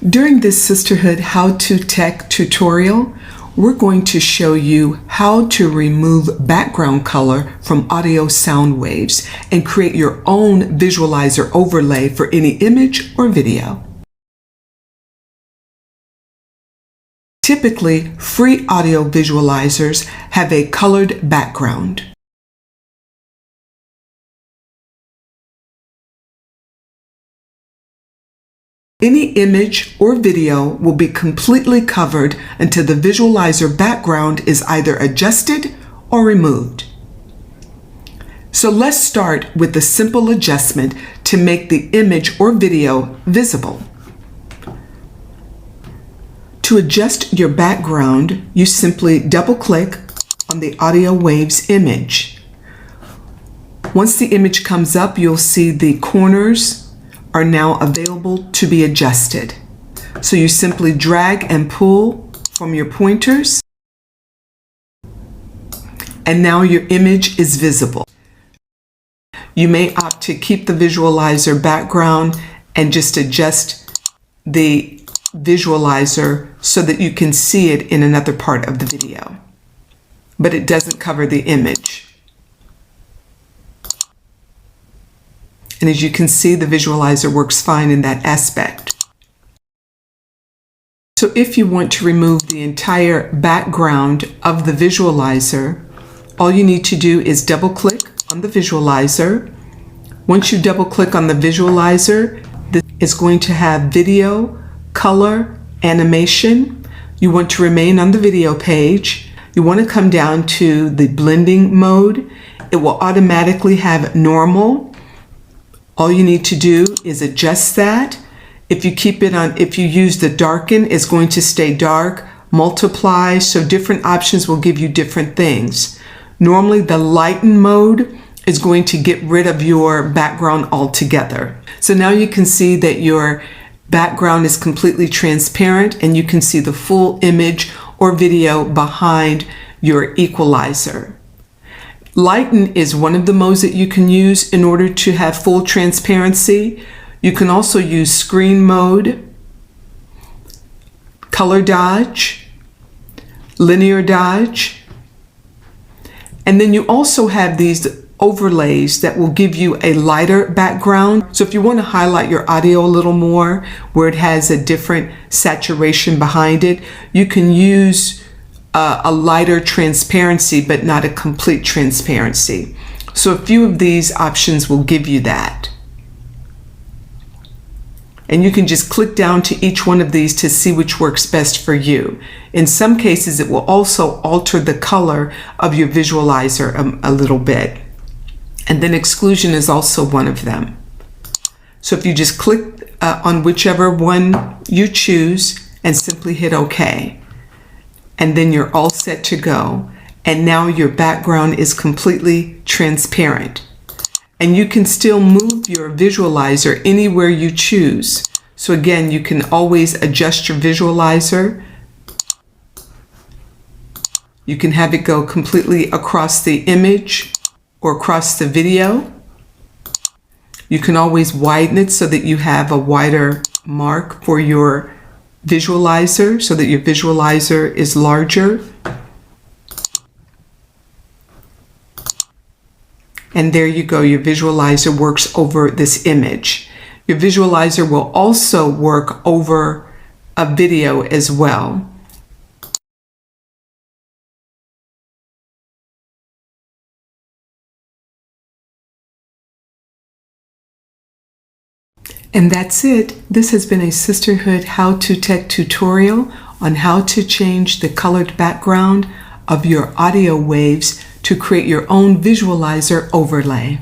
During this Sisterhood How to Tech tutorial, we're going to show you how to remove background color from audio sound waves and create your own visualizer overlay for any image or video. Typically, free audio visualizers have a colored background. Any image or video will be completely covered until the visualizer background is either adjusted or removed. So let's start with the simple adjustment to make the image or video visible. To adjust your background, you simply double-click on the audio waves image. Once the image comes up, you'll see the corners are now available to be adjusted. So you simply drag and pull from your pointers, and now your image is visible. You may opt to keep the visualizer background and just adjust the visualizer so that you can see it in another part of the video, but it doesn't cover the image. And as you can see, the visualizer works fine in that aspect. So if you want to remove the entire background of the visualizer, all you need to do is double-click on the visualizer. Once you double-click on the visualizer, this is going to have video, color, animation. You want to remain on the video page. You want to come down to the blending mode. It will automatically have normal. All you need to do is adjust that. If you keep it on, if you use the darken, it's going to stay dark, multiply, so different options will give you different things. Normally the lighten mode is going to get rid of your background altogether. So now you can see that your background is completely transparent and you can see the full image or video behind your equalizer. Lighten is one of the modes that you can use in order to have full transparency. You can also use screen mode, color dodge, linear dodge, and then you also have these overlays that will give you a lighter background. So if you want to highlight your audio a little more, where it has a different saturation behind it, you can use a lighter transparency, but not a complete transparency. So a few of these options will give you that. And you can just click down to each one of these to see which works best for you. In some cases, it will also alter the color of your visualizer a little bit. And then exclusion is also one of them. So if you just click on whichever one you choose and simply hit OK. And then you're all set to go. And now your background is completely transparent. And you can still move your visualizer anywhere you choose. So again, you can always adjust your visualizer. You can have it go completely across the image or across the video. You can always widen it so that you have a wider mark for your visualizer, so that your visualizer is larger. And there you go, your visualizer works over this image. Your visualizer will also work over a video as well. And that's it. This has been a Sisterhood How to Tech tutorial on how to change the colored background of your audio waves to create your own visualizer overlay.